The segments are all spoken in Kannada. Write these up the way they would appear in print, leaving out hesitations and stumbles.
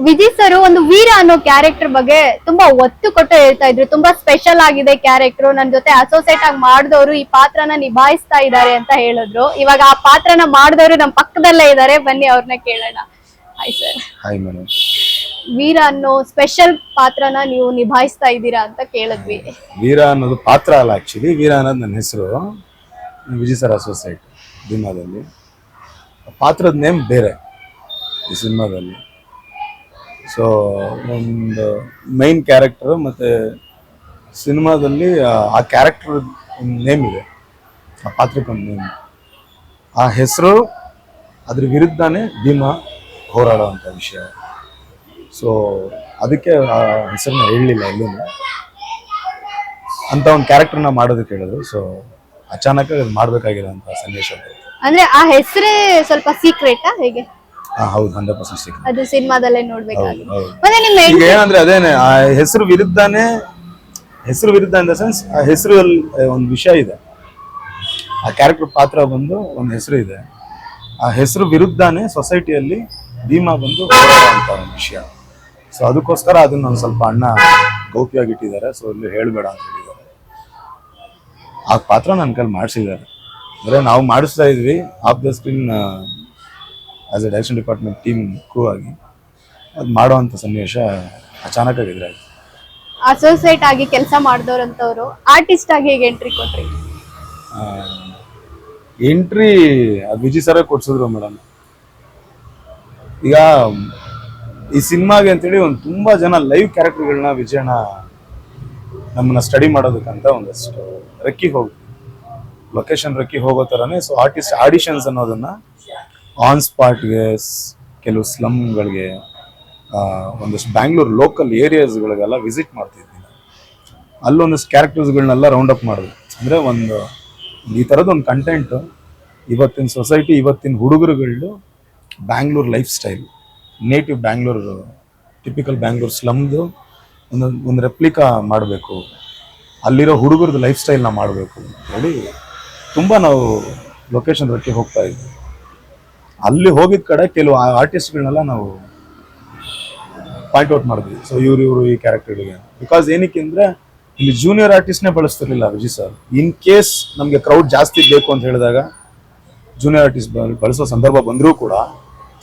ವಿಜಯ್ ಸರ್ ಒಂದು ವೀರ ಅನ್ನೋ ಕ್ಯಾರೆಕ್ಟರ್ ಬಗ್ಗೆ ತುಂಬಾ ಒತ್ತು ಕೊಟ್ಟು ಹೇಳ್ತಾ ಇದ್ರು. ತುಂಬಾ ಸ್ಪೆಷಲ್ ಆಗಿದೆ ಕ್ಯಾರೆಕ್ಟರ್, ನನ್ ಜೊತೆ ಅಸೋಸಿಯೇಟ್ ಆಗಿ ಮಾಡಿದವರು ಈ ಪಾತ್ರನ ನಿಭಾಯಿಸ್ತಾ ಇದ್ದಾರೆ ಅಂತ ಹೇಳಿದ್ರು. ಇವಾಗ ಆ ಪಾತ್ರನ ಮಾಡಿದವರು ನಮ್ ಪಕ್ಕದಲ್ಲೇ ಇದ್ದಾರೆ, ಬನ್ನಿ ಅವ್ರನ್ನ ಕೇಳೋಣ. Hi sir. Hi madam. Veera ಅನ್ನೋ ಸ್ಪೆಷಲ್ ಪಾತ್ರನ ನೀವು ನಿಭಾಯಿಸ್ತಾ ಇದ್ದೀರಾ ಅಂತ ಕೇಳಿದ್ವಿ. ವೀರ ಅನ್ನೋದು ಪಾತ್ರ ಅಲ್ಲ, ಆಕ್ಚುಲಿ ವೀರ ಅನ್ನೋದು ನನ್ನ ಹೆಸರು. ವಿಜಯ್ ಸರ್ ಅಸೋಸಿಯೇಟ್ ಸಿನಿಮಾದಲ್ಲಿ. ಪಾತ್ರದ ನೇಮ್ ಬೇರೆ ಈ ಸಿನಿಮಾದಲ್ಲಿ. ಸೊ ಒಂದು ಮೈನ್ ಕ್ಯಾರೆಕ್ಟರ್ ಮತ್ತು ಸಿನಿಮಾದಲ್ಲಿ ಆ ಕ್ಯಾರೆಕ್ಟರ್ ನೇಮ್ ಇದೆ, ಆ ಪಾತ್ರಕ್ಕೊಂದು ನೇಮ್. ಆ ಹೆಸರು ಅದ್ರ ವಿರುದ್ಧನೇ ಭೀಮಾ ಹೋರಾಡುವಂಥ ವಿಷಯ. ಸೊ ಅದಕ್ಕೆ ಆ ಹೆಸರನ್ನ ಹೇಳಲಿಲ್ಲ ಎಲ್ಲೂ ಅಂತ ಒಂದು ಕ್ಯಾರೆಕ್ಟರ್ನ ಮಾಡೋದಕ್ಕೆ ಹೇಳಿದ್ರು. ಸೊ ಅಚಾನಕ್ ಅದು ಮಾಡಬೇಕಾಗಿರೋಂಥ ಸನ್ನಿವೇಶ. ಅಂದ್ರೆ ಆ ಹೆಸರೇ ಸ್ವಲ್ಪ ಸೀಕ್ರೆಟಾ ಹೇಗೆ? ಹೌದು, 100% ಸಿಕ್ಕ. ಅದು ಸಿನಿಮಾದಲ್ಲೇ ನೋಡ್ಬೇಕಾಗಿದೆ. ಈಗ ಏನಂದ್ರೆ ಅದೇನೆ, ಆ ಹೆಸರು ವಿರುದ್ಧನೇ, ಹೆಸರು ವಿರುದ್ಧ ಇನ್ ದ ಸೆನ್ಸ್ ಆ ಹೆಸರಲ್ಲಿ ಒಂದು ವಿಷಯ ಇದೆ. ಆ ಕ್ಯಾರೆಕ್ಟರ್ ಪಾತ್ರ ಬಂದು ಒಂದು ಹೆಸರು ಇದೆ, ಆ ಹೆಸರು ವಿರುದ್ಧನೇ ಸೊಸೈಟಿಯಲ್ಲಿ ಭೀಮಾ ಬಂದು ಹೋರಾಡುವಂತ ಒಂದು ವಿಷಯ. ಸೊ ಅದಕ್ಕೋಸ್ಕರ ಅದನ್ನ ಒಂದು ಸ್ವಲ್ಪ ಅಣ್ಣ ಗೌಪ್ಯವಾಗಿ ಇಟ್ಟಿದ್ದಾರೆ. ಸೊ ಇಲ್ಲಿ ಹೇಳಬೇಡ ಅಂತ ಹೇಳಿದ್ದಾರೆ. ಆ ಪಾತ್ರ ನನ್ನ ಕೈಲಿ ಮಾಡಿಸಿದ್ದಾರೆ. ಅಂದ್ರೆ ನಾವು ಮಾಡಿಸ್ತಾ ಇದ್ವಿ off the screen as a direction department team crew ಆಗಿ ಅದು ಮಾಡುವಂಥ ಸನ್ನಿವೇಶ ಅಚಾನಕ್ ಆಗಿದ್ರೆ. ಅಸೋಸಿಯೇಟ್ ಆಗಿ ಕೆಲಸ ಮಾಡಿದವ್ರಂತವ್ರು ಆರ್ಟಿಸ್ಟ್ ಆಗಿ ಹೇಗೆ ಎಂಟ್ರಿ ಕೊಟ್ರಿ? ಎಂಟ್ರಿ ವಿಜಯ್ ಸರ ಕೊಡ್ಸಿದ್ರು ಮೇಡಮ್. ಈಗ ಈ ಸಿನಿಮಾಗೆ ಅಂತೇಳಿ ಒಂದು ತುಂಬಾ ಜನ ಲೈವ್ ಕ್ಯಾರೆಕ್ಟರ್ಗಳನ್ನ ವಿಜಯಣ್ಣ ನಮ್ಮನ್ನ ಸ್ಟಡಿ ಮಾಡೋದಕ್ಕಂತ ಒಂದಷ್ಟು ರೆಕ್ಕಿ ಹೋಗಿ ಲೊಕೇಶನ್ ರೆಕ್ಕಿ ಹೋಗೋ ಥರನೇ. ಸೊ ಆರ್ಟಿಸ್ಟ್ ಆಡಿಷನ್ಸ್ ಅನ್ನೋದನ್ನ ಆನ್ ಸ್ಪಾಟ್ಗೆ ಕೆಲವು ಸ್ಲಮ್ಗಳಿಗೆ, ಒಂದಷ್ಟು ಬ್ಯಾಂಗ್ಳೂರ್ ಲೋಕಲ್ ಏರಿಯಾಸ್ಗಳಿಗೆಲ್ಲ ವಿಸಿಟ್ ಮಾಡ್ತಿದ್ದೀನಿ. ಅಲ್ಲೊಂದಷ್ಟು ಕ್ಯಾರೆಕ್ಟರ್ಸ್ಗಳನ್ನೆಲ್ಲ ರೌಂಡ್ ಅಪ್ ಮಾಡೋದು. ಅಂದರೆ ಒಂದು ಈ ಥರದ್ದು ಒಂದು ಕಂಟೆಂಟ್ ಇವತ್ತಿನ ಸೊಸೈಟಿ, ಇವತ್ತಿನ ಹುಡುಗರುಗಳು Bangalore life style, native Bangalore, typical Bangalore ಸ್ಲಮ್ದು ಒಂದು ರೆಪ್ಲಿಕಾ ಮಾಡಬೇಕು, ಅಲ್ಲಿರೋ ಹುಡುಗರದ್ದು ಲೈಫ್ ಸ್ಟೈಲ್ನ ಮಾಡಬೇಕು ನೋಡಿ ತುಂಬ ನಾವು ಲೊಕೇಶನ್ ರೆಕ್ಕೆ ಹೋಗ್ತಾ ಇದ್ವಿ. ಅಲ್ಲಿ ಹೋಗಿದ ಕಡೆ ಕೆಲವು ಆರ್ಟಿಸ್ಟ್ಗಳನ್ನೆಲ್ಲ ನಾವು ಪಾಯಿಂಟ್ ಔಟ್ ಮಾಡಿದ್ವಿ. ಸೊ ಇವರು ಈ ಕ್ಯಾರೆಕ್ಟರ್ಗಳಿಗೆ ಬಿಕಾಸ್ ಏನಕ್ಕೆ ಅಂದರೆ ಇಲ್ಲಿ ಜೂನಿಯರ್ ಆರ್ಟಿಸ್ಟ್ನೇ ಬಳಸ್ತಿರ್ಲಿಲ್ಲ ವಿಜಯ್ ಸರ್. ಇನ್ ಕೇಸ್ ನಮಗೆ ಕ್ರೌಡ್ ಜಾಸ್ತಿ ಬೇಕು ಅಂತ ಹೇಳಿದಾಗ ಜೂನಿಯರ್ ಆರ್ಟಿಸ್ಟ್ ಬಳಸೋ ಸಂದರ್ಭ ಬಂದರೂ ಕೂಡ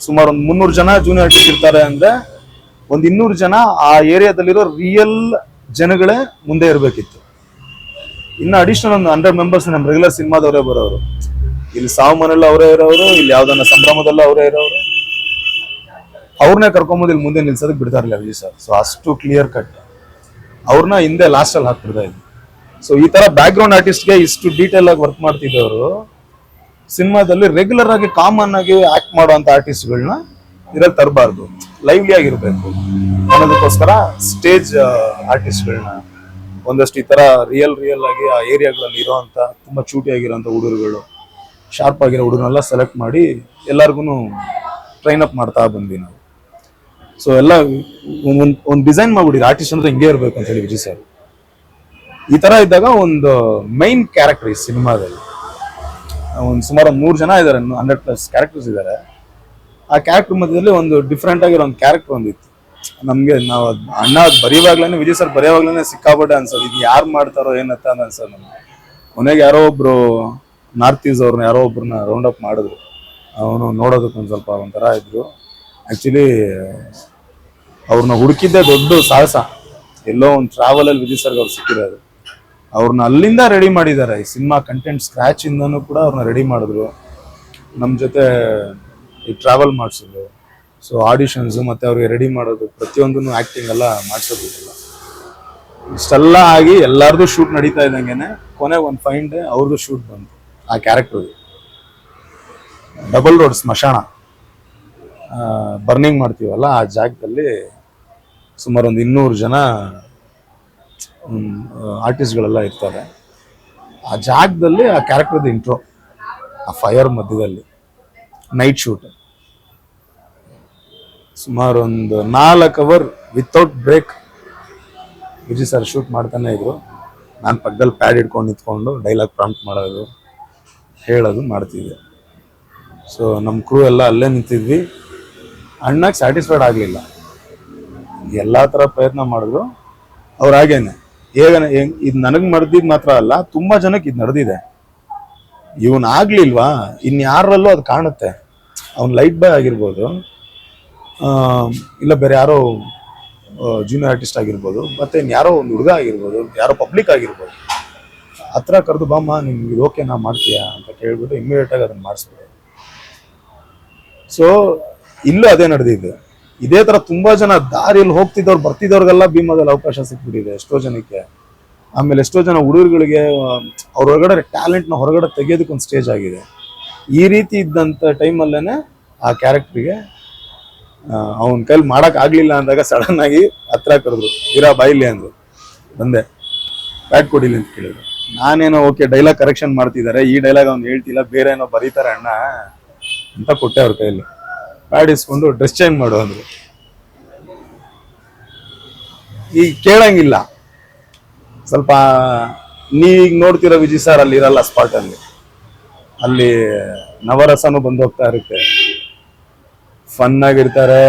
ಸುಮಾರು ಒಂದು 300 ಜನ ಜೂನಿಯರ್ ಆರ್ಟಿಸ್ಟ್ ಇರ್ತಾರೆ ಅಂದರೆ ಒಂದು 200 ಜನ ಆ ಏರಿಯಾದಲ್ಲಿರೋ ರಿಯಲ್ ಜನಗಳೇ ಮುಂದೆ ಇರಬೇಕಿತ್ತು. ಇನ್ನು ಅಡಿಷನಲ್ ಒಂದು 100 ಮೆಂಬರ್ಸ್ ನಮ್ಮ ರೆಗ್ಯುಲರ್ ಸಿನಿಮಾದವರೇ ಬರೋರು. ಇಲ್ಲಿ ಸಾವು ಮನೆಯಲ್ಲೂ ಅವರೇ ಇರೋರು, ಇಲ್ಲಿ ಯಾವ್ದನ್ನ ಸಂಭ್ರಮದಲ್ಲೂ ಅವರೇ ಇರೋರು. ಅವ್ರನ್ನೇ ಕರ್ಕೊಂಬೋದು ಇಲ್ಲಿ ಮುಂದೆ ನಿಲ್ಸೋದಕ್ಕೆ ಬಿಡ್ತಾ ಇರಲಿಲ್ಲ ವಿಜಯ್ ಸರ್. ಸೊ ಅಷ್ಟು ಕ್ಲಿಯರ್ ಕಟ್ ಅವ್ರನ್ನ ಹಿಂದೆ ಲಾಸ್ಟಲ್ಲಿ ಹಾಕ್ಬಿಡ್ತಾ ಇದ್ವಿ. ಸೊ ಈ ತರ ಬ್ಯಾಕ್ ಗ್ರೌಂಡ್ ಆರ್ಟಿಸ್ಟ್ಗೆ ಇಷ್ಟು ಡೀಟೇಲ್ ಆಗಿ ವರ್ಕ್ ಮಾಡ್ತಿದ್ದವರು ಸಿನಿಮಾದಲ್ಲಿ ರೆಗ್ಯುಲರ್ ಆಗಿ ಕಾಮನ್ ಆಗಿ ಆಕ್ಟ್ ಮಾಡುವಂತ ಆರ್ಟಿಸ್ಟ್ಗಳನ್ನ ಇದ್ರಲ್ಲಿ ತರಬಾರ್ದು, ಲೈವ್ಲಿ ಆಗಿರ್ಬೇಕು ಅನ್ನೋದಕ್ಕೋಸ್ಕರ ಸ್ಟೇಜ್ ಆರ್ಟಿಸ್ಟ್ಗಳನ್ನ ಒಂದಷ್ಟು ಈ ತರ ರಿಯಲ್ ಆಗಿ ಆ ಏರಿಯಾಗಳಲ್ಲಿ ಇರೋಂಥ ತುಂಬಾ ಚೂಟಿ ಆಗಿರೋಂಥ ಹುಡುಗರುಗಳು, ಶಾರ್ಪ್ ಆಗಿರೋ ಹುಡುಗರನ್ನೆಲ್ಲ ಸೆಲೆಕ್ಟ್ ಮಾಡಿ ಎಲ್ಲರಿಗೂ ಟ್ರೈನ್ ಅಪ್ ಮಾಡ್ತಾ ಬಂದ್ವಿ ನಾವು. ಸೊ ಎಲ್ಲ ಒಂದು ಡಿಸೈನ್ ಮಾಡ್ಬಿಟ್ಟಿದ್ರು ಆರ್ಟಿಸ್ಟ್ ಅಂದ್ರೆ ಹಿಂಗೆ ಇರ್ಬೇಕು ಅಂತ ಹೇಳಿ ವಿಜಯ್ ಸರ್. ಈ ತರ ಇದ್ದಾಗ ಒಂದು ಮೈನ್ ಕ್ಯಾರೆಕ್ಟರ್ ಈ ಸಿನಿಮಾದಲ್ಲಿ ಒಂದು ಸುಮಾರು 100 ಜನ ಇದ್ದಾರೆ, 100+ ಕ್ಯಾರೆಕ್ಟರ್ಸ್ ಇದ್ದಾರೆ. ಆ ಕ್ಯಾರೆಕ್ಟರ್ ಮಧ್ಯದಲ್ಲಿ ಒಂದು ಡಿಫ್ರೆಂಟ್ ಆಗಿರೋ ಒಂದು ಕ್ಯಾರೆಕ್ಟರ್ ಒಂದಿತ್ತು ನಮ್ಗೆ. ನಾವು ಅಣ್ಣ ಬರೆಯುವಾಗ್ಲೇನೆ ವಿಜಯ್ ಸರ್ ಬರೆಯುವಾಗ್ಲೇನೆ ಸಿಕ್ಕಾಪಟ್ಟೆ ಅನ್ಸೋದು, ಇದು ಯಾರು ಮಾಡ್ತಾರೋ ಏನತ್ತ ಅಂತ ಅನ್ಸೋದು ನಮ್ಗೆ. ಕೊನೆಗೆ ಯಾರೋ ಒಬ್ರು ನಾರ್ತ್ ಈಸ್ಟ್ ಅವ್ರನ್ನ ಯಾರೋ ಒಬ್ರನ್ನ ರೌಂಡ್ ಅಪ್ ಮಾಡಿದ್ರು. ಅವನು ನೋಡೋದಕ್ಕೆ ಒಂದು ಸ್ವಲ್ಪ ಒಂಥರ ಇದ್ರು. ಆ್ಯಕ್ಚುಲಿ ಅವ್ರನ್ನ ಹುಡುಕಿದ್ದೆ ದೊಡ್ಡ ಸಾಹಸ. ಎಲ್ಲೋ ಒಂದು ಟ್ರಾವೆಲಲ್ಲಿ ವಿಜಯ್ ಸರ್ಗೆ ಅವ್ರು ಸಿಕ್ಕಿರೋದು. ಅವ್ರನ್ನ ಅಲ್ಲಿಂದ ರೆಡಿ ಮಾಡಿದ್ದಾರೆ. ಈ ಸಿನಿಮಾ ಕಂಟೆಂಟ್ ಸ್ಕ್ರ್ಯಾಚ್ ಇಂದನೂ ಕೂಡ ಅವ್ರನ್ನ ರೆಡಿ ಮಾಡಿದ್ರು, ನಮ್ಮ ಜೊತೆ ಈ ಟ್ರಾವೆಲ್ ಮಾಡಿಸಿದ್ರು. ಸೊ ಆಡಿಷನ್ಸು ಮತ್ತು ಅವ್ರಿಗೆ ರೆಡಿ ಮಾಡೋದು ಪ್ರತಿಯೊಂದನ್ನು ಆ್ಯಕ್ಟಿಂಗ್ ಎಲ್ಲ ಮಾಡಿಸೋದಿಲ್ಲ. ಇಷ್ಟೆಲ್ಲ ಆಗಿ ಎಲ್ಲರದು ಶೂಟ್ ನಡೀತಾ ಇದ್ದಂಗೆ ಕೊನೆಗೆ ಒಂದು ಫೈನ್ ಡೇ ಅವ್ರದ್ದು ಶೂಟ್ ಬಂತು. ಆ ಕ್ಯಾರೆಕ್ಟರ್ದು ಡಬಲ್ ರೋಡ್ ಸ್ಮಶಾನ ಬರ್ನಿಂಗ್ ಮಾಡ್ತೀವಲ್ಲ, ಆ ಜಾಗದಲ್ಲಿ ಸುಮಾರು ಒಂದು 200 ಜನ ಆರ್ಟಿಸ್ಟ್ಗಳೆಲ್ಲ ಇರ್ತಾರೆ. ಆ ಜಾಗದಲ್ಲಿ ಆ ಕ್ಯಾರೆಕ್ಟರ್ದು ಇಂಟ್ರೋ, ಆ ಫೈರ್ ಮಧ್ಯದಲ್ಲಿ ನೈಟ್ ಶೂಟ್ ಸುಮಾರು ಒಂದು 4 hour without break Vijay sir shoot ಮಾಡ್ತಾನೆ ಇದ್ರು. ನಾನು ಪಕ್ಕದಲ್ಲಿ ಪ್ಯಾಡ್ ಹಿಡ್ಕೊಂಡು ನಿಂತ್ಕೊಂಡು ಡೈಲಾಗ್ ಪ್ರಾಂಪ್ಟ್ ಮಾಡೋದು, ಹೇಳೋದು ಮಾಡ್ತಿದ್ದೆ. ಸೊ ನಮ್ಮ ಕ್ರೂ ಎಲ್ಲ ಅಲ್ಲೇ ನಿಂತಿದ್ವಿ. ಅಣ್ಣಗೆ ಸ್ಯಾಟಿಸ್ಫೈಡ್ ಆಗಲಿಲ್ಲ. ಎಲ್ಲಾ ತರ ಪ್ರಯತ್ನ ಮಾಡಿದ್ರು ಅವ್ರು ಹಾಗೇನೆ. ಇದು ನನಗ್ ನಡೆದಿದ್ ಮಾತ್ರ ಅಲ್ಲ, ತುಂಬಾ ಜನಕ್ಕೆ ಇದು ನಡೆದಿದೆ. ಇವನ್ ಆಗ್ಲಿಲ್ವಾ, ಇನ್ಯಾರಲ್ಲೂ ಅದು ಕಾಣುತ್ತೆ. ಅವ್ನ್ ಲೈಟ್ ಬಾಯ್ ಆಗಿರ್ಬೋದು, ಇಲ್ಲ ಬೇರೆ ಯಾರೋ ಜೂನಿಯರ್ ಆರ್ಟಿಸ್ಟ್ ಆಗಿರ್ಬೋದು, ಮತ್ತೆ ಯಾರೋ ಒಂದು ಹುಡುಗ ಆಗಿರ್ಬೋದು, ಯಾರೋ ಪಬ್ಲಿಕ್ ಆಗಿರ್ಬೋದು, ಹತ್ರ ಕರೆದು ಬಾಮ್ಮ ನಿಮ್ಗೆ ಇದು ಓಕೆ ನಾ ಮಾಡ್ತೀಯಾ ಅಂತ ಕೇಳ್ಬಿಟ್ಟು ಇಮಿಡಿಯೇಟ್ ಆಗಿ ಅದನ್ನ ಮಾಡಿಸ್ಬೋದು. ಸೊ ಇಲ್ಲೂ ಅದೇ ನಡೆದಿದೆ. ಇದೇ ತರ ತುಂಬಾ ಜನ ದಾರಿಯಲ್ಲಿ ಹೋಗ್ತಿದ್ದವ್ರು ಬರ್ತಿದ್ದವ್ರಿಗೆಲ್ಲ ಭೀಮಾದಲ್ಲಿ ಅವಕಾಶ ಸಿಕ್ಬಿಟ್ಟಿದೆ ಎಷ್ಟೋ ಜನಕ್ಕೆ. ಆಮೇಲೆ ಎಷ್ಟೋ ಜನ ಹುಡುಗರುಗಳಿಗೆ ಅವ್ರ ಹೊರಗಡೆ ಟ್ಯಾಲೆಂಟ್ನ ಹೊರಗಡೆ ತೆಗೆಯೋದಕ್ಕೊಂದು ಸ್ಟೇಜ್ ಆಗಿದೆ. ಈ ರೀತಿ ಇದ್ದಂಥ ಟೈಮಲ್ಲೇನೆ ಆ ಕ್ಯಾರೆಕ್ಟ್ರಿಗೆ ಅವನ ಕೈಲಿ ಮಾಡಕ್ ಆಗ್ಲಿಲ್ಲ ಅಂದಾಗ ಸಡನ್ ಆಗಿ ಹತ್ರ ಕರೆದ್ರು, ಇರಾ ಬಾಯಿಲಿ ಅಂದ್ರು. ಬಂದೆ, ಪ್ಯಾಡ್ ಕೊಡಿಲಿ ಅಂತ ಕೇಳಿದ್ರು. ನಾನೇನೋ ಓಕೆ ಡೈಲಾಗ್ ಕರೆಕ್ಷನ್ ಮಾಡ್ತಿದ್ದಾರೆ, ಈ ಡೈಲಾಗ್ ಅವ್ನು ಹೇಳ್ತಿಲ್ಲ, ಬೇರೆ ಏನೋ ಬರೀತಾರೆ ಅಣ್ಣ ಅಂತ ಕೊಟ್ಟೆ ಅವ್ರ ಕೈಯಲ್ಲಿ. ಪ್ಯಾಡ್ ಇಸ್ಕೊಂಡು ಡ್ರೆಸ್ ಚೇಂಜ್ ಮಾಡು ಅಂದ್ರು. ಈಗ ಕೇಳಂಗಿಲ್ಲ. ಸ್ವಲ್ಪ ನೀವೀಗ ನೋಡ್ತಿರೋ ವಿಜಯ್ ಸರ್ ಅಲ್ಲಿ ಇರಲ್ಲ ಸ್ಪಾಟ್ ಅಲ್ಲಿ ನವರಸನು ಬಂದು ಹೋಗ್ತಾ ಇರುತ್ತೆ, ಫನ್ ಆಗಿರ್ತಾರೆ.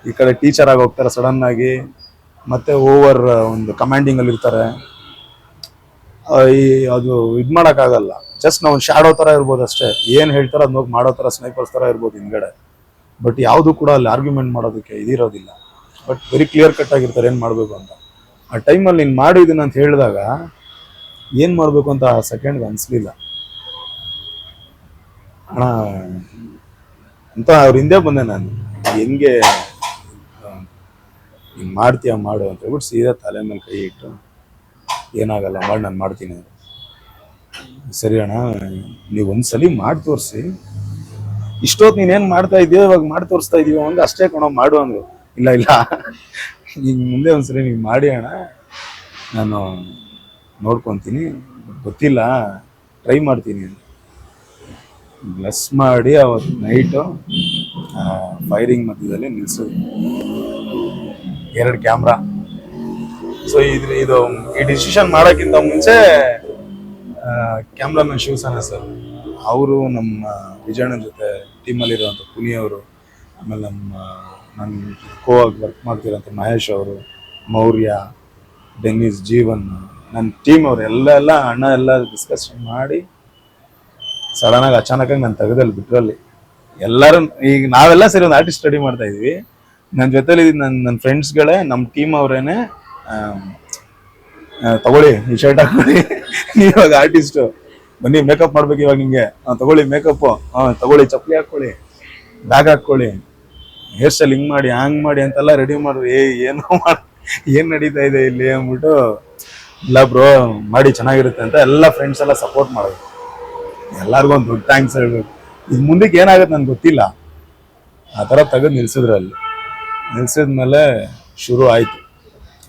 ಈ ಕಡೆ ಟೀಚರ್ ಆಗಿ ಹೋಗ್ತಾರೆ ಸಡನ್ ಆಗಿ, ಮತ್ತೆ ಓವರ್ ಒಂದು ಕಮಾಂಡಿಂಗ್ ಅಲ್ಲಿ ಇರ್ತಾರೆ. ಅದು ಇದ್ ಮಾಡಕ್ ಆಗಲ್ಲ. ಜಸ್ಟ್ ನಾವು ಶಾಡೋ ತರ ಇರ್ಬೋದು ಅಷ್ಟೇ, ಏನ್ ಹೇಳ್ತಾರೋ ಅದ್ ಹೋಗಿ ಮಾಡೋ ತರ ಸ್ನೈಪರ್ಸ್ ತರ ಇರ್ಬೋದು ಹಿಂದ್ಗಡೆ. ಬಟ್ ಯಾವುದು ಕೂಡ ಅಲ್ಲಿ ಆರ್ಗ್ಯುಮೆಂಟ್ ಮಾಡೋದಕ್ಕೆ ಇದಿರೋದಿಲ್ಲ. ಬಟ್ ವೆರಿ ಕ್ಲಿಯರ್ ಕಟ್ ಆಗಿರ್ತಾರೆ ಏನ್ ಮಾಡ್ಬೇಕು ಅಂತ. ಆ ಟೈಮಲ್ಲಿ ನೀನ್ ಮಾಡಿದೀನಿ ಅಂತ ಹೇಳಿದಾಗ ಏನ್ ಮಾಡ್ಬೇಕು ಅಂತ ಆ ಸೆಕೆಂಡ್ಗೆ ಅನ್ಸ್ಲಿಲ್ಲ ಅಣ್ಣ ಅಂತ. ಅವ್ರ ಹಿಂದೆ ಬಂದೆ ನಾನು, ಹೆಂಗೆ ನೀನ್ ಮಾಡ್ತೀಯ ಮಾಡು ಅಂತ ಹೇಳ್ಬಿಟ್ಟು ಸೀದಾ ತಲೆ ಮೇಲೆ ಕೈ ಇಟ್ಟು, ಏನಾಗಲ್ಲ ಮಾಡಿ ನಾನು ಮಾಡ್ತೀನಿ. ಸರಿ ಅಣ್ಣ, ನೀವು ಒಂದ್ಸಲಿ ಮಾಡಿ ತೋರಿಸಿ, ಇಷ್ಟೊತ್ತು ನೀನೇನ್ ಮಾಡ್ತಾ ಇದೀಯೋ ಇವಾಗ ಮಾಡಿ ತೋರಿಸ್ತಾ ಇದೀವೋ ಹಂಗ ಅಷ್ಟೇ ಕಣೋ ಮಾಡು ಅಂದ್ರು. ಇಲ್ಲ ಇಲ್ಲ, ಈಗ ಮುಂದೆ ಒಂದ್ಸರಿ ನೀವು ಮಾಡಿ ಅಣ್ಣ, ನಾನು ನೋಡ್ಕೊತೀನಿ, ಗೊತ್ತಿಲ್ಲ ಟ್ರೈ ಮಾಡ್ತೀನಿ ಅಂತ ಬ್ಲೆಸ್ ಮಾಡಿ ಅವತ್ತು ನೈಟು ಫೈರಿಂಗ್ ಮಧ್ಯದಲ್ಲಿ ನಿಲ್ಸಿದ್ರು 2 ಕ್ಯಾಮ್ರಾ. ಸೊ ಇದು ಈ ಡಿಸಿಷನ್ ಮಾಡೋಕ್ಕಿಂತ ಮುಂಚೆ ಕ್ಯಾಮ್ರಾಮನ್ ಶಿವಸೇನ ಸರ್ ಅವರು ನಮ್ಮ ವಿಜಯಣ್ಣನ ಜೊತೆ ಟೀಮಲ್ಲಿರುವಂಥ ಪುನಿ ಅವರು, ಆಮೇಲೆ ನನ್ನ ಕೋವಾಗಿ ವರ್ಕ್ ಮಾಡ್ತಿರೋಂಥ ಮಹೇಶ್ ಅವರು, ಮೌರ್ಯ, ಡೆನ್ನಿಸ್, ಜೀವನ್, ನನ್ನ ಟೀಮ್ ಅವರು ಎಲ್ಲ ಅಣ್ಣ ಎಲ್ಲ ಡಿಸ್ಕಷನ್ ಮಾಡಿ ಸಡನ್ನಾಗಿ ಅಚಾನಕಾಗಿ ನಾನು ತೆಗೆದಲ್ಲಿ ಬಿಟ್ರಲ್ಲಿ ಎಲ್ಲರೂ. ಈಗ ನಾವೆಲ್ಲ ಸೇರಿ ಒಂದು ಆರ್ಟಿಸ್ಟ್ ಸ್ಟಡಿ ಮಾಡ್ತಾ ಇದೀವಿ. ನನ್ನ ಜೊತೆಲಿ ನನ್ನ ಫ್ರೆಂಡ್ಸ್ಗಳೇ, ನಮ್ಮ ಟೀಮ್ ಅವರೇನೆ, ತಗೊಳ್ಳಿ ಈ ಶರ್ಟ್ ಹಾಕೊಳ್ಳಿ, ನೀವಾಗ ಆರ್ಟಿಸ್ಟು, ಬನ್ನಿ ಮೇಕಪ್ ಮಾಡ್ಬೇಕು ಇವಾಗ ನಿಮ್ಗೆ, ತಗೊಳ್ಳಿ ಮೇಕಪ್, ತಗೊಳ್ಳಿ ಚಪ್ಪಲಿ ಹಾಕೊಳ್ಳಿ, ಬ್ಯಾಗ್ ಹಾಕೊಳ್ಳಿ, ಹೇರ್ ಸ್ಟೈಲ್ ಹಿಂಗ್ ಮಾಡಿ ಹಂಗ್ ಮಾಡಿ ಅಂತೆಲ್ಲ ರೆಡಿ ಮಾಡಿದ್ರು. ಏನ್ ನಡೀತಾ ಇದೆ ಇಲ್ಲಿ ಅಂದ್ಬಿಟ್ಟು, ಇಲ್ಲ ಬ್ರೋ ಮಾಡಿ ಚೆನ್ನಾಗಿರುತ್ತೆ ಅಂತ ಎಲ್ಲ ಫ್ರೆಂಡ್ಸ್ ಎಲ್ಲ ಸಪೋರ್ಟ್ ಮಾಡೋದು. ಎಲ್ಲರಿಗೂ ಒಂದು ದೊಡ್ಡ ಥ್ಯಾಂಕ್ಸ್ ಹೇಳ್ಬೇಕು. ಇದು ಮುಂದಕ್ಕೆ ಏನಾಗುತ್ತೆ ನನ್ಗೆ ಗೊತ್ತಿಲ್ಲ. ಆ ಥರ ತೆಗೆದು ನಿಲ್ಸಿದ್ರು. ಅಲ್ಲಿ ನಿಲ್ಸಿದ್ಮೇಲೆ ಶುರು ಆಯ್ತು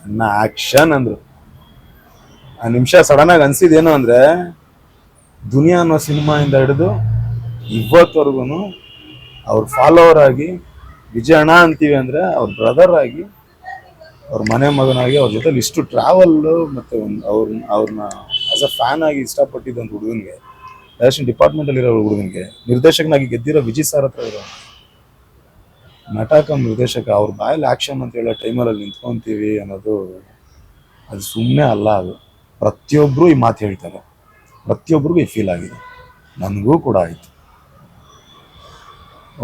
ಅಣ್ಣ ಆಕ್ಷನ್ ಅಂದ್ರು. ಆ ನಿಮಿಷ ಸಡನ್ ಆಗಿ ಅನ್ಸಿದ್ದೇನು ಅಂದ್ರೆ, ದುನಿಯಾ ಅನ್ನೋ ಸಿನಿಮಾಯಿಂದ ಹಿಡಿದು ಇವತ್ತವರೆಗೂ ಅವ್ರ ಫಾಲೋವರ್ ಆಗಿ, ವಿಜಯ್ ಅಣ್ಣ ಅಂತೀವಿ ಅಂದ್ರೆ ಅವ್ರ ಬ್ರದರ್ ಆಗಿ, ಅವ್ರ ಮನೆ ಮಗನಾಗಿ, ಅವ್ರ ಜೊತೆ ಇಷ್ಟು ಟ್ರಾವೆಲ್, ಮತ್ತೆ ಅವ್ರನ್ನ ಆಸ್ ಅ ಫ್ಯಾನ್ ಆಗಿ ಇಷ್ಟಪಟ್ಟಿದ್ದಂಥ ಹುಡುಗನಿಗೆ, ಡೈರೆಕ್ಷನ್ ಡಿಪಾರ್ಟ್ಮೆಂಟ್ ಅಲ್ಲಿ ಇರೋ ಹುಡುಗನಿಗೆ, ನಿರ್ದೇಶಕನಾಗಿ ಗೆದ್ದಿರೋ ವಿಜಯ್ ಸರ್ ಹತ್ರ ಇರೋ ನಟ ಕಮ್ ನಿರ್ದೇಶಕ, ಅವ್ರ ಬಾಯಲ್ಲಿ ಆಕ್ಷನ್ ಅಂತ ಹೇಳೋ ಟೈಮಲ್ಲಿ ನಿಂತ್ಕೊಂತೀವಿ ಅನ್ನೋದು ಅದು ಸುಮ್ಮನೆ ಅಲ್ಲ. ಅದು ಪ್ರತಿಯೊಬ್ಬರು ಈ ಮಾತು ಹೇಳ್ತಾರೆ, ಪ್ರತಿಯೊಬ್ಬರಿಗೂ ಈ ಫೀಲ್ ಆಗಿದೆ, ನನಗೂ ಕೂಡ ಆಯಿತು.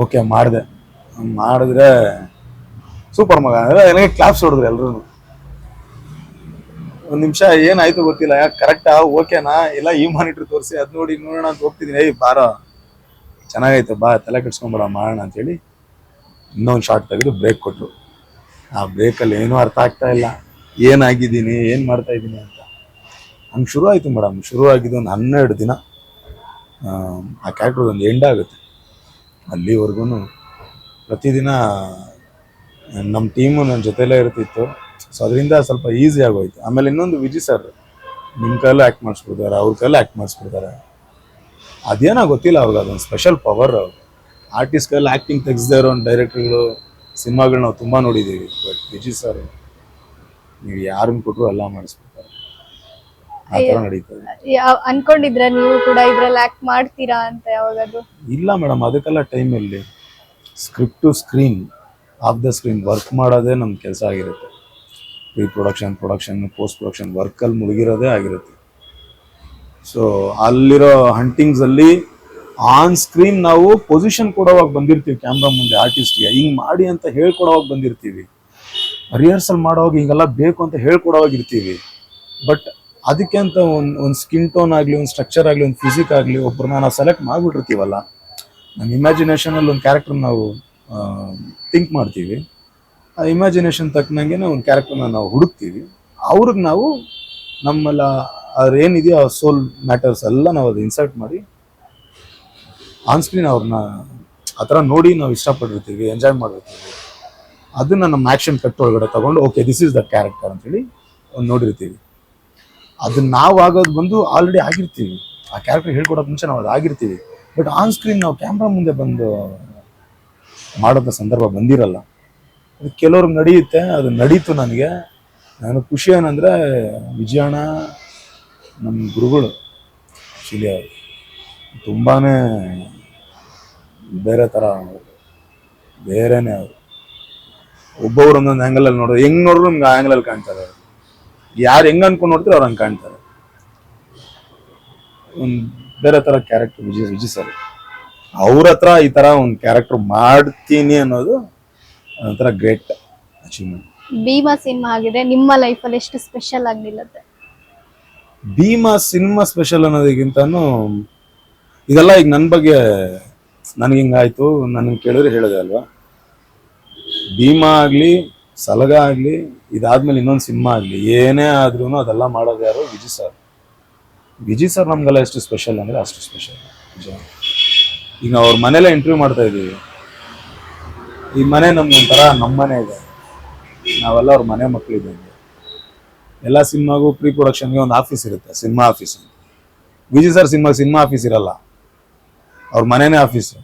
ಓಕೆ ಮಾಡಿದ್ರೆ ಸೂಪರ್ ಮಗ ನನಗೆ ಕ್ಲಾಪ್ಸ್ ಹೊಡೆದ್ರು ಎಲ್ರು. ಒಂದು ನಿಮಿಷ ಏನಾಯ್ತು ಗೊತ್ತಿಲ್ಲ, ಯಾಕೆ ಕರೆಕ್ಟಾ ಓಕೆನಾ ಇಲ್ಲ ಈ ಮಾನಿಟ್ರ್ ತೋರಿಸಿ ಅದು ನೋಡಿ ನೋಡೋಣ ಅಂತ ಹೋಗ್ತಿದ್ದೀನಿ. ಬಾರೋ ಚೆನ್ನಾಗೈತೆ ಬಾ ತಲೆ ಕೆಡ್ಸ್ಕೊಂಬೇಡ ಮಾಡೋಣ ಅಂತೇಳಿ ಇನ್ನೊಂದು ಶಾರ್ಟ್ ತೆಗೆದು ಬ್ರೇಕ್ ಕೊಟ್ಟರು. ಆ ಬ್ರೇಕಲ್ಲಿ ಏನೂ ಅರ್ಥ ಆಗ್ತಾ ಇಲ್ಲ, ಏನಾಗಿದ್ದೀನಿ ಏನು ಮಾಡ್ತಾ ಇದ್ದೀನಿ ಅಂತ. ಹಂಗೆ ಶುರು ಆಯಿತು ಮೇಡಮ್. ಶುರು ಆಗಿದ್ದು ಒಂದು 12 ದಿನ ಆ ಕ್ಯಾರೆಕ್ಟರ್ ಒಂದು ಎಂಡ್ ಆಗುತ್ತೆ. ಅಲ್ಲಿವರೆಗೂ ಪ್ರತಿದಿನ ನಮ್ಮ ಟೀಮು ನನ್ನ ಜೊತೆಲೇ ಇರ್ತಿತ್ತು. ಸೊ ಅದರಿಂದ ಸ್ವಲ್ಪ ಈಸಿ ಆಗೋಯ್ತು. ಆಮೇಲೆ ಇನ್ನೊಂದು ವಿಜಯ್ ಸರ್ ನಿಮ್ಮ ಕೈಯಲ್ಲೂ ಆ್ಯಕ್ಟ್ ಮಾಡಿಸ್ಬಿಡ್ತಾರೆ, ಅವ್ರ ಕೈಯಲ್ಲೂ ಆ್ಯಕ್ಟ್ ಮಾಡಿಸ್ಬಿಡ್ತಾರೆ. ಅದೇನೋ ಗೊತ್ತಿಲ್ಲ ಅವ್ರಿಗೆ, ಅದೊಂದು ಸ್ಪೆಷಲ್ ಪವರ್. ಆರ್ಟಿಸ್ಟ್ ಕೈಯಲ್ಲಿ ಆ್ಯಕ್ಟಿಂಗ್ ತೆಗೆಸದೇ ಇರೋ ಡೈರೆಕ್ಟರ್ಗಳು ಸಿನಿಮಾಗಳು ನಾವು ತುಂಬ ನೋಡಿದ್ದೀವಿ. ಬಟ್ ವಿಜಯ್ ಸರ್ ನೀವು ಯಾರನ್ನು ಕೊಟ್ಟರು ಎಲ್ಲ ಮಾಡಿಸ್ಬಿಡ್ತಾರೆ. ಆ ಥರ ನಡೀತದೆ. ಅನ್ಕೊಂಡಿದ್ರ ನೀವು ಕೂಡ ಇದ್ರಲ್ಲಿ ಆಕ್ಟ್ ಮಾಡ್ತೀರಾ ಅಂತ ಯಾವಾಗಾದ್ರು? ಇಲ್ಲ ಮೇಡಮ್, ಅದಕ್ಕೆಲ್ಲ ಟೈಮಲ್ಲಿ script to screen, off the screen work ಮಾಡೋದೇ ನಮ್ಮ ಕೆಲಸ ಆಗಿರುತ್ತೆ. ಪ್ರೊಡಕ್ಷನ್ ಪೋಸ್ಟ್ ಪ್ರೊಡಕ್ಷನ್ ವರ್ಕಲ್ಲಿ ಮುಳುಗಿರೋದೇ ಆಗಿರುತ್ತೆ. ಸೊ ಅಲ್ಲಿರೋ ಹಂಟಿಂಗ್ಸಲ್ಲಿ ಆನ್ ಸ್ಕ್ರೀನ್ ನಾವು ಪೊಸಿಷನ್ ಕೊಡೋವಾಗ ಬಂದಿರ್ತೀವಿ ಕ್ಯಾಮ್ರಾ ಮುಂದೆ ಆರ್ಟಿಸ್ಟ್ಗೆ, ಹಿಂಗೆ ಮಾಡಿ ಅಂತ ಹೇಳ್ಕೊಡೋವಾಗ ಬಂದಿರ್ತೀವಿ. ರಿಹರ್ಸಲ್ ಮಾಡೋವಾಗ ಹಿಂಗೆಲ್ಲ ಬೇಕು ಅಂತ ಹೇಳ್ಕೊಡೋವಾಗ ಇರ್ತೀವಿ. ಬಟ್ ಅದಕ್ಕೆ ಅಂತ ಒಂದು ಸ್ಕಿನ್ ಟೋನ್ ಆಗಲಿ, ಒಂದು ಸ್ಟ್ರಕ್ಚರ್ ಆಗಲಿ, ಒಂದು ಫಿಸಿಕ್ ಆಗಲಿ ಒಬ್ಬರನ್ನ ನಾವು ಸೆಲೆಕ್ಟ್ ಮಾಡಿಬಿಟ್ಟಿರ್ತೀವಲ್ಲ. ನಮ್ಮ ಇಮ್ಯಾಜಿನೇಷನಲ್ಲಿ ಒಂದು ಕ್ಯಾರೆಕ್ಟರ್ ನಾವು ಥಿಂಕ್ ಮಾಡ್ತೀವಿ. ಆ ಇಮ್ಯಾಜಿನೇಷನ್ ತಕ್ಕನಂಗೆ ಒಂದು ಕ್ಯಾರೆಕ್ಟರ್ನ ನಾವು ಹುಡುಕ್ತೀವಿ. ಅವ್ರಿಗೆ ನಾವು ನಮ್ಮೆಲ್ಲ ಅದೇನಿದೆಯೋ ಆ ಸೋಲ್ ಮ್ಯಾಟರ್ಸ್ ಎಲ್ಲ ನಾವು ಅದು ಇನ್ಸರ್ಟ್ ಮಾಡಿ ಆನ್ ಸ್ಕ್ರೀನ್ ಅವ್ರನ್ನ ಆ ಥರ ನೋಡಿ ನಾವು ಇಷ್ಟಪಟ್ಟಿರ್ತೀವಿ, ಎಂಜಾಯ್ ಮಾಡಿರ್ತೀವಿ. ಅದನ್ನ ನಮ್ಮ ಆ್ಯಕ್ಷನ್ ಕಟ್ ಒಳಗಡೆ ತಗೊಂಡು okay this is the character ಅಂತೇಳಿ ಒಂದು ನೋಡಿರ್ತೀವಿ. ಅದನ್ನ ನಾವು ಆಗೋದು ಬಂದು ಆಲ್ರೆಡಿ ಆಗಿರ್ತೀವಿ. ಆ ಕ್ಯಾರೆಕ್ಟರ್ ಹೇಳ್ಕೊಡೋಕೆ ಮುಂಚೆ ನಾವು ಅದು ಆಗಿರ್ತೀವಿ. ಬಟ್ ಆನ್ ಸ್ಕ್ರೀನ್ ನಾವು ಕ್ಯಾಮ್ರಾ ಮುಂದೆ ಬಂದು ಮಾಡೋಂಥ ಸಂದರ್ಭ ಬಂದಿರಲ್ಲ. ಅದು ಕೆಲವ್ರಿಗೆ ನಡೆಯುತ್ತೆ, ಅದು ನಡೀತು. ನನಗೆ ಖುಷಿ ಏನಂದರೆ ವಿಜಯಣ್ಣ ನಮ್ಮ ಗುರುಗಳು ಶಿಲಿ ಅವರು ತುಂಬಾ ಬೇರೆ ಥರ, ಬೇರೆನೇ ಅವರು. ಒಬ್ಬೊಬ್ರು ಒಂದೊಂದು ಆ್ಯಂಗಲಲ್ಲಿ ನೋಡೋದು, ಹೆಂಗೆ ನೋಡಿದ್ರು ನಮ್ಗೆ ಆ ಆ್ಯಂಗಲಲ್ಲಿ ಕಾಣ್ತಾರೆ. ಯಾರು ಹೆಂಗೆ ಅನ್ಕೊಂಡು ನೋಡ್ತೀರೋ ಅವ್ರು ಹಂಗೆ ಕಾಣ್ತಾರೆ. ಒಂದು ಬೇರೆ ಥರ ಕ್ಯಾರೆಕ್ಟರ್ ವಿಜಯ್ ಸರ್. ಅವ್ರ ಹತ್ರ ಈ ಥರ ಒಂದು ಕ್ಯಾರೆಕ್ಟರ್ ಮಾಡ್ತೀನಿ ಅನ್ನೋದು ಒಂಥರ ಗ್ರೇಟ್ ಅಚೀವ್ಮೆಂಟ್. ಭೀಮಾ ಸಿನಿಮಾ ಆಗಿದೆ, ನಿಮ್ಮ ಲೈಫಲ್ಲಿ ಎಷ್ಟು ಸ್ಪೆಷಲ್ ಆಗಿ ನಿಲ್ಲುತ್ತೆ? ಭೀಮಾ ಸಿನಿಮಾ ಸ್ಪೆಷಲ್ ಅನ್ನೋದಕ್ಕಿಂತನೂ ಇದೆಲ್ಲ ಈಗ ನನ್ನ ಬಗ್ಗೆ ನನಗೆ ಹಿಂಗಾಯ್ತು ನನಗೆ ಕೇಳಿದ್ರೆ ಹೇಳೋದೆ ಅಲ್ವಾ. ಭೀಮಾ ಆಗಲಿ, ಸಲಗ ಆಗಲಿ, ಇದಾದ್ಮೇಲೆ ಇನ್ನೊಂದು ಸಿನಿಮಾ ಆಗಲಿ, ಏನೇ ಆದ್ರೂ ಅದೆಲ್ಲ ಮಾಡೋದು ಯಾರು? ವಿಜಯ್ ಸರ್. ವಿಜಯ್ ಸರ್ ನಮಗೆಲ್ಲ ಎಷ್ಟು ಸ್ಪೆಷಲ್ ಅಂದರೆ ಅಷ್ಟು ಸ್ಪೆಷಲ್. ನಿಜ. ಈಗ ಅವ್ರ ಮನೇಲೇ ಇಂಟರ್ವ್ಯೂ ಮಾಡ್ತಾ ಇದ್ದೀವಿ. ಈ ಮನೆ ನಮ್ಗೊಂಥರ ನಮ್ಮ ಮನೆ ಇದೆ, ನಾವೆಲ್ಲ ಅವ್ರ ಮನೆ ಮಕ್ಕಳಿದ್ದೀವಿ. ಎಲ್ಲ ಸಿನಿಮಾಗೂ ಪ್ರೀ ಪ್ರೊಡಕ್ಷನ್ಗೆ ಒಂದು ಆಫೀಸ್ ಇರುತ್ತೆ, cinema office. Vijay sir cinema office ಇರಲ್ಲ, ಅವ್ರ ಮನೆನೇ ಆಫೀಸು.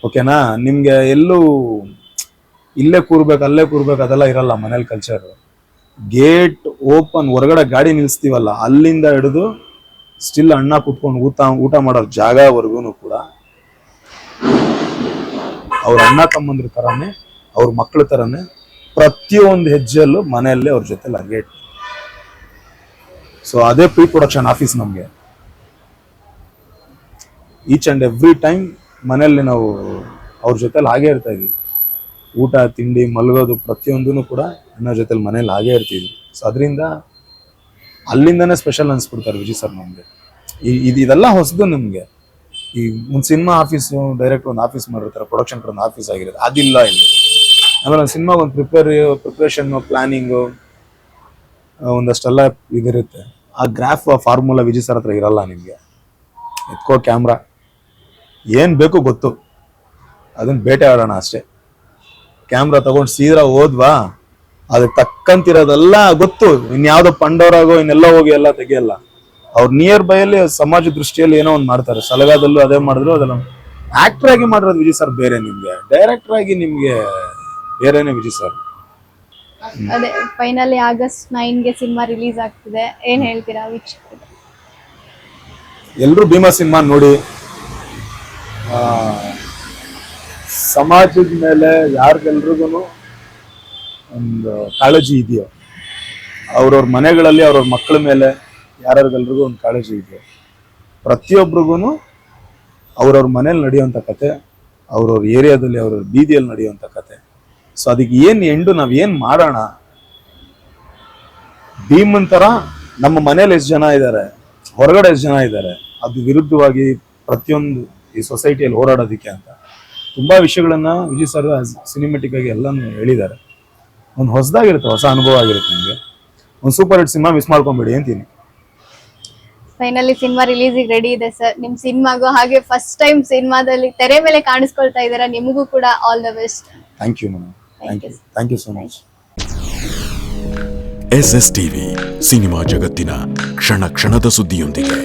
ಓಕೆನಾ? ನಿಮಗೆ ಎಲ್ಲೂ ಇಲ್ಲೇ ಕೂರ್ಬೇಕು ಅಲ್ಲೇ ಕೂರ್ಬೇಕು ಅದೆಲ್ಲ ಇರಲ್ಲ ಮನೇಲಿ ಕಲ್ಚರ್. ಗೇಟ್ ಓಪನ್, ಹೊರಗಡೆ ಗಾಡಿ ನಿಲ್ಲಿಸ್ತೀವಲ್ಲ ಅಲ್ಲಿಂದ ಹಿಡಿದು ಸ್ಟಿಲ್ ಅಣ್ಣ ಕುತ್ಕೊಂಡು ಊಟ ಮಾಡೋ ಜಾಗವರೆಗೂ ಕೂಡ ಅವ್ರ ಅಣ್ಣ ತಮ್ಮಂದ್ರ ಥರನೇ, ಅವ್ರ ಮಕ್ಕಳ ಥರನೇ ಪ್ರತಿಯೊಂದು ಹೆಜ್ಜೆಯಲ್ಲೂ ಮನೆಯಲ್ಲೇ ಅವ್ರ ಜೊತೆಲಿ ಹಂಗೆ. ಸೊ ಅದೇ ಪ್ರೀ ಪ್ರೊಡಕ್ಷನ್ ಆಫೀಸ್ ನಮಗೆ. ಈಚ್ ಆ್ಯಂಡ್ ಎವ್ರಿ ಟೈಮ್ ಮನೆಯಲ್ಲಿ ನಾವು ಅವ್ರ ಜೊತೆಲಿ ಹಾಗೇ ಇರ್ತಾ ಇದ್ವಿ. ಊಟ ತಿಂಡಿ ಮಲಗೋದು ಪ್ರತಿಯೊಂದೂ ಕೂಡ ಅಣ್ಣ ಜೊತೆಲಿ ಮನೇಲಿ ಹಾಗೇ ಇರ್ತೀವಿ. ಸೊ ಅದರಿಂದ ಅಲ್ಲಿಂದನೇ ಸ್ಪೆಷಲ್ ಅನ್ಸ್ಬಿಡ್ತಾರೆ ವಿಜಯ್ ಸರ್ ನಮಗೆ. ಇದೆಲ್ಲ ಹೊಸದು ನಮಗೆ. ಈ ಒಂದು ಸಿನಿಮಾ ಆಫೀಸು, ಡೈರೆಕ್ಟ್ ಒಂದು ಆಫೀಸ್ ಮಾಡಿರ್ತಾರೆ, ಪ್ರೊಡಕ್ಷನ್ ಕಡೆ ಒಂದು ಆಫೀಸ್ ಆಗಿರುತ್ತೆ, ಅದಿಲ್ಲ ಇಲ್ಲಿ. ಆಮೇಲೆ ಒಂದು ಸಿನಿಮಾಗೆ ಒಂದು ಪ್ರಿಪ್ರೇಷನ್ನು, ಪ್ಲಾನಿಂಗು ಒಂದಷ್ಟೆಲ್ಲ ಇದಿರುತ್ತೆ. ಆ ಗ್ರಾಫ್, ಆ ಫಾರ್ಮುಲಾ ವಿಜಯ್ ಸರ್ ಹತ್ರ ಇರಲ್ಲ. ನಿಮಗೆ ಎತ್ಕೋ ಕ್ಯಾಮ್ರಾ, ಏನು ಬೇಕು ಗೊತ್ತು, ಅದನ್ನ ಬೇಟೆ ಆಡೋಣ ಅಷ್ಟೇ. ಕ್ಯಾಮ್ರಾ ತಗೊಂಡು ಸೀದಾ ಹೋದ್ವಾ, ಅದಕ್ಕೆ ತಕ್ಕಂತಿರೋದೆಲ್ಲ ಗೊತ್ತು. ಇನ್ಯಾವುದೋ ಪಂಡೋರಾಗೋ ಇನ್ನೆಲ್ಲ ಹೋಗಿ ಎಲ್ಲ ತೆಗಿಯಲ್ಲ. ಅವ್ರು ನಿಯರ್ ಬೈ ಅಲ್ಲಿ ಸಮಾಜ ದೃಷ್ಟಿಯಲ್ಲಿ ಏನೋ ಒಂದು ಮಾಡ್ತಾರೆ. ಸಲಗಾದಲ್ಲೂ ಅದೇ ಮಾಡಿದ್ರು. ಅದೆಲ್ಲ ಆಕ್ಟರ್ ಆಗಿ ಮಾಡಿರೋದು ವಿಜಯ್ ಸರ್ ಬೇರೆ, ನಿಮ್ಗೆ ಡೈರೆಕ್ಟರ್ ಆಗಿ ನಿಮ್ಗೆ ಬೇರೆನೆ ವಿಜಯ್ ಸರ್. ಅದೇ ಫೈನಲಿ ಆಗಸ್ಟ್ 9ಗೆ ಸಿನಿಮಾ ರಿಲೀಸ್ ಆಗ್ತಿದೆ, ಏನ್ ಹೇಳ್ತೀರಾ ವೀಕ್ಷಕರಿಗೆ? ಎಲ್ಲರೂ ಭೀಮಾ ಸಿನಿಮಾ ನೋಡಿ. ಸಮಾಜದ ಮೇಲೆ ಯಾರಿಗೆಲ್ರಿಗೂ ಒಂದು ಕಾಳಜಿ ಇದೆಯೋ, ಅವ್ರವ್ರ ಮನೆಗಳಲ್ಲಿ ಅವ್ರವ್ರ ಮಕ್ಕಳ ಮೇಲೆ ಯಾರ್ಯಾರಿಗೆಲ್ರಿಗೂ ಒಂದು ಕಾಳಜಿ ಇದೆಯೋ, ಪ್ರತಿಯೊಬ್ಬರಿಗೂ ಅವ್ರವ್ರ ಮನೇಲಿ ನಡೆಯುವಂಥ ಕತೆ, ಅವ್ರವ್ರ ಏರಿಯಾದಲ್ಲಿ ಅವ್ರವ್ರ ಬೀದಿಯಲ್ಲಿ ನಡೆಯುವಂಥ ಕತೆ. ಸೊ ಅದಕ್ಕೆ ಏನು ನಾವೇನು ಮಾಡೋಣ? ಭೀಮನ್ ಥರ ನಮ್ಮ ಮನೇಲಿ ಎಷ್ಟು ಜನ ಇದ್ದಾರೆ, ಹೊರಗಡೆ ಎಷ್ಟು ಜನ ಇದ್ದಾರೆ, ಅದು ವಿರುದ್ಧವಾಗಿ ಪ್ರತಿಯೊಂದು ಈ ಸೊಸೈಟಿಯಲ್ಲಿ ಹೋರಾಡೋದಕ್ಕೆ ಅಂತ ತುಂಬಾ ವಿಷಯಗಳನ್ನ ವಿಜಯ್ ಸರ್ ಸಿನಿಮೆಟಿಕ್ ಆಗಿ ಎಲ್ಲಾನು ಹೇಳಿದ್ದಾರೆ. ಒಂದು ಹೊಸದಾಗಿರುತ್ತೆ, ಹೊಸ ಅನುಭವ ಆಗಿರುತ್ತೆ ನಿಮಗೆ. ಒಂದು ಸೂಪರ್ ಹಿಟ್ ಸಿನಿಮಾ ಮಿಸ್ ಮಾಡ್ಕೊಂಬೇಡಿ ಅಂತೀನಿ. ಫೈನಲಿ ಸಿನಿಮಾ ರಿಲೀಸಿಗೆ ರೆಡಿ ಇದೆ ಸರ್. ನಿಮ್ ಸಿನಿಮಾಗೂ ಹಾಗೆ ಫಸ್ಟ್ ಟೈಮ್ ಸಿನಿಮಾದಲ್ಲಿ ತೆರೆ ಮೇಲೆ ಕಾಣಿಸ್ಕೊಳ್ತಾ ಇದ್ದೀರಾ, ನಿಮಗೂ ಕೂಡ all the best. Thank you madam, thank you so much. SS TV cinema ಜಗತ್ತಿನ ಕ್ಷಣ ಕ್ಷಣದ ಸುದ್ದಿಯೊಂದಿಗೆ.